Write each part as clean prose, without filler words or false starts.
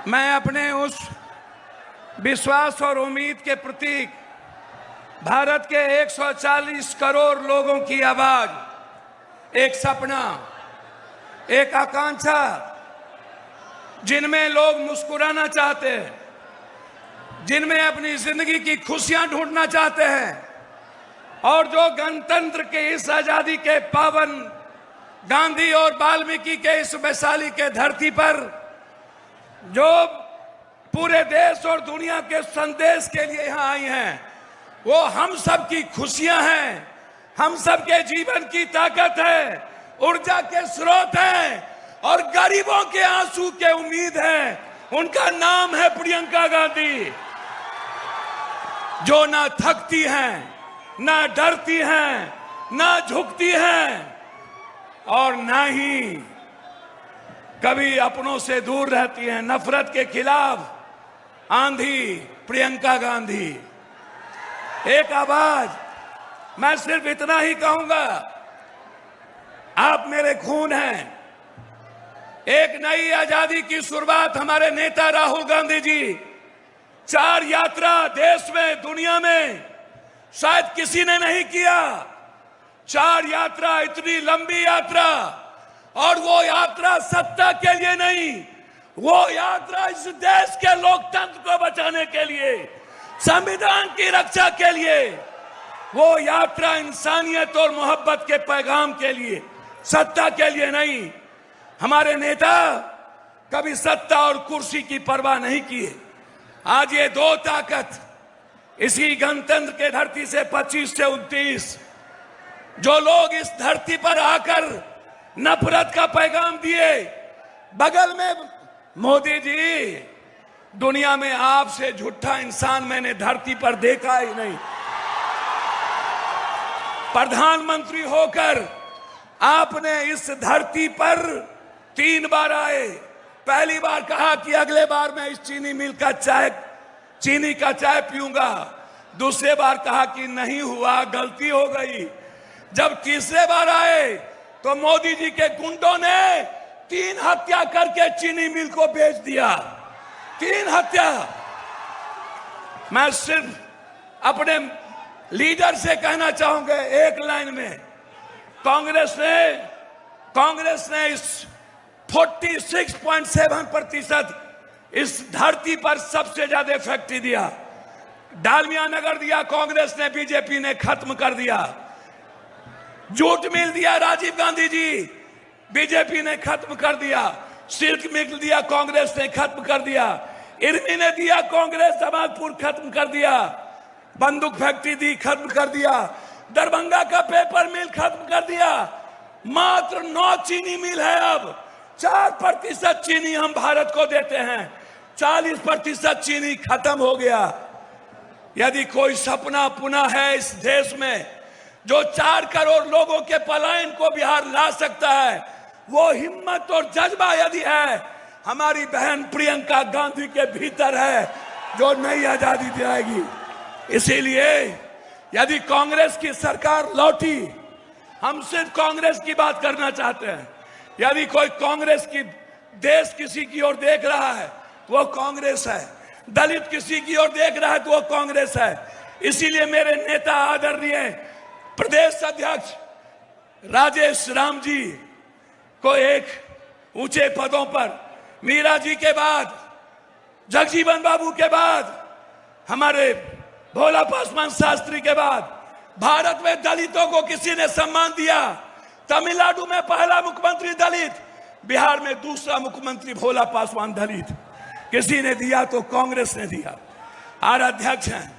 मैं अपने उस विश्वास और उम्मीद के प्रतीक भारत के 140 करोड़ लोगों की आवाज, एक सपना, एक आकांक्षा, जिनमें लोग मुस्कुराना चाहते हैं, जिनमें अपनी जिंदगी की खुशियां ढूंढना चाहते हैं और जो गणतंत्र के इस आजादी के पावन गांधी और वाल्मीकि के इस वैशाली के धरती पर जो पूरे देश और दुनिया के संदेश के लिए यहाँ आई हैं, वो हम सब की खुशियां हैं, हम सब के जीवन की ताकत है, ऊर्जा के स्रोत हैं और गरीबों के आंसू के उम्मीद है। उनका नाम है प्रियंका गांधी, जो ना थकती हैं, ना डरती हैं, ना झुकती हैं और ना ही कभी अपनों से दूर रहती हैं। नफरत के खिलाफ आंधी प्रियंका गांधी, एक आवाज। मैं सिर्फ इतना ही कहूंगा, आप मेरे खून हैं। एक नई आजादी की शुरुआत हमारे नेता राहुल गांधी जी 4 यात्रा देश में, दुनिया में शायद किसी ने नहीं किया। 4 यात्रा, इतनी लंबी यात्रा, और वो यात्रा सत्ता के लिए नहीं, वो यात्रा इस देश के लोकतंत्र को बचाने के लिए, संविधान की रक्षा के लिए, वो यात्रा इंसानियत और मोहब्बत के पैगाम के लिए, सत्ता के लिए नहीं। हमारे नेता कभी सत्ता और कुर्सी की परवाह नहीं किए। आज ये 2 ताकत इसी गणतंत्र के धरती से 25 से 29 जो लोग इस धरती पर आकर नफरत का पैगाम दिए। बगल में मोदी जी, दुनिया में आपसे झूठा इंसान मैंने धरती पर देखा ही नहीं। प्रधानमंत्री होकर आपने इस धरती पर 3 बार आए। पहली बार कहा कि अगले बार मैं इस चीनी का चाय पीऊंगा। दूसरे बार कहा कि नहीं हुआ, गलती हो गई। जब तीसरे बार आए तो मोदी जी के गुंडों ने 3 हत्या करके चीनी मिल को बेच दिया। 3 हत्या। मैं सिर्फ अपने लीडर से कहना चाहूंगा एक लाइन में, कांग्रेस ने इस 46.7% इस धरती पर सबसे ज्यादा फैक्ट्री दिया। डालमिया नगर दिया कांग्रेस ने, बीजेपी ने खत्म कर दिया। जूट मिल दिया राजीव गांधी जी, बीजेपी ने खत्म कर दिया। सिल्क मिल दिया कांग्रेस ने, खत्म कर दिया। इरमी ने दिया कांग्रेस, जमालपुर खत्म कर दिया। बंदूक फैक्ट्री दी, खत्म कर दिया। दरभंगा का पेपर मिल खत्म कर दिया। मात्र 9 चीनी मिल है अब। 4% चीनी हम भारत को देते हैं, 40% चीनी खत्म हो गया। यदि कोई सपना पुनः है इस देश में जो 4 करोड़ लोगों के पलायन को बिहार ला सकता है, वो हिम्मत और जज्बा यदि है, हमारी बहन प्रियंका गांधी के भीतर है, जो नई आजादी दिलाएगी। इसीलिए यदि कांग्रेस की सरकार लौटी, हम सिर्फ कांग्रेस की बात करना चाहते हैं। यदि कोई कांग्रेस की देश किसी की ओर देख रहा है तो वो कांग्रेस है। दलित किसी की ओर देख रहा है तो वो कांग्रेस है। इसीलिए मेरे नेता आदरणीय प्रदेश अध्यक्ष राजेश राम जी को एक ऊंचे पदों पर, मीरा जी के बाद, जगजीवन बाबू के बाद, हमारे भोला पासवान शास्त्री के बाद भारत में दलितों को किसी ने सम्मान दिया। तमिलनाडु में पहला मुख्यमंत्री दलित, बिहार में दूसरा मुख्यमंत्री भोला पासवान दलित। किसी ने दिया तो कांग्रेस ने दिया। और अध्यक्ष हैं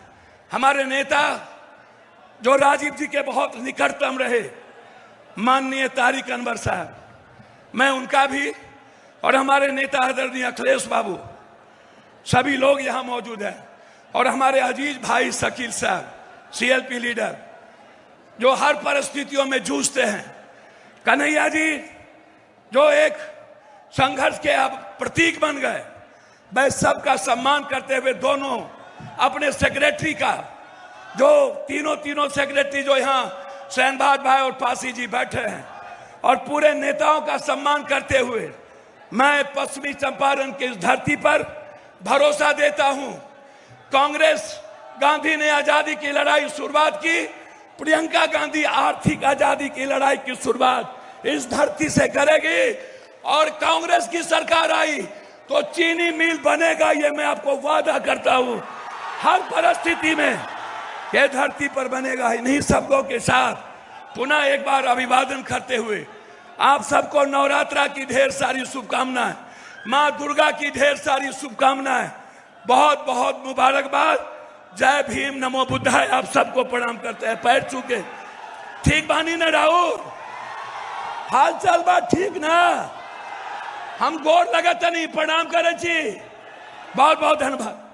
हमारे नेता जो राजीव जी के बहुत निकटतम रहे, माननीय तारिक अनवर साहब। मैं उनका भी और हमारे नेता आदरणीय अखिलेश बाबू, सभी लोग यहाँ मौजूद हैं, और हमारे अजीज भाई शकील साहब, CLP लीडर, जो हर परिस्थितियों में जूझते हैं। कन्हैया जी जो एक संघर्ष के अब प्रतीक बन गए। मैं सबका सम्मान करते हुए दोनों अपने सेक्रेटरी का, जो तीनों सेक्रेटरी जो यहाँ शहनबाज भाई और पासी जी बैठे हैं, और पूरे नेताओं का सम्मान करते हुए मैं पश्चिमी चंपारण की इस धरती पर भरोसा देता हूं। कांग्रेस, गांधी ने आजादी की लड़ाई शुरुआत की, प्रियंका गांधी आर्थिक आजादी की लड़ाई की शुरुआत इस धरती से करेगी। और कांग्रेस की सरकार आई तो चीनी मिल बनेगा, ये मैं आपको वादा करता हूं। हर परिस्थिति में ये धरती पर बनेगा। इन्हीं शब्दों के साथ पुनः एक बार अभिवादन करते हुए आप सबको नवरात्रा की ढेर सारी शुभकामनाएं, मां दुर्गा की ढेर सारी शुभकामनाएं, बहुत बहुत मुबारकबाद। जय भीम, नमो बुद्धाय। आप सबको प्रणाम करते हैं, पैर छूके। ठीक बानी ना राहुल? हाल चाल बात ठीक ना? हम गोर लगत नहीं, प्रणाम करे छी। बहुत बहुत धन्यवाद।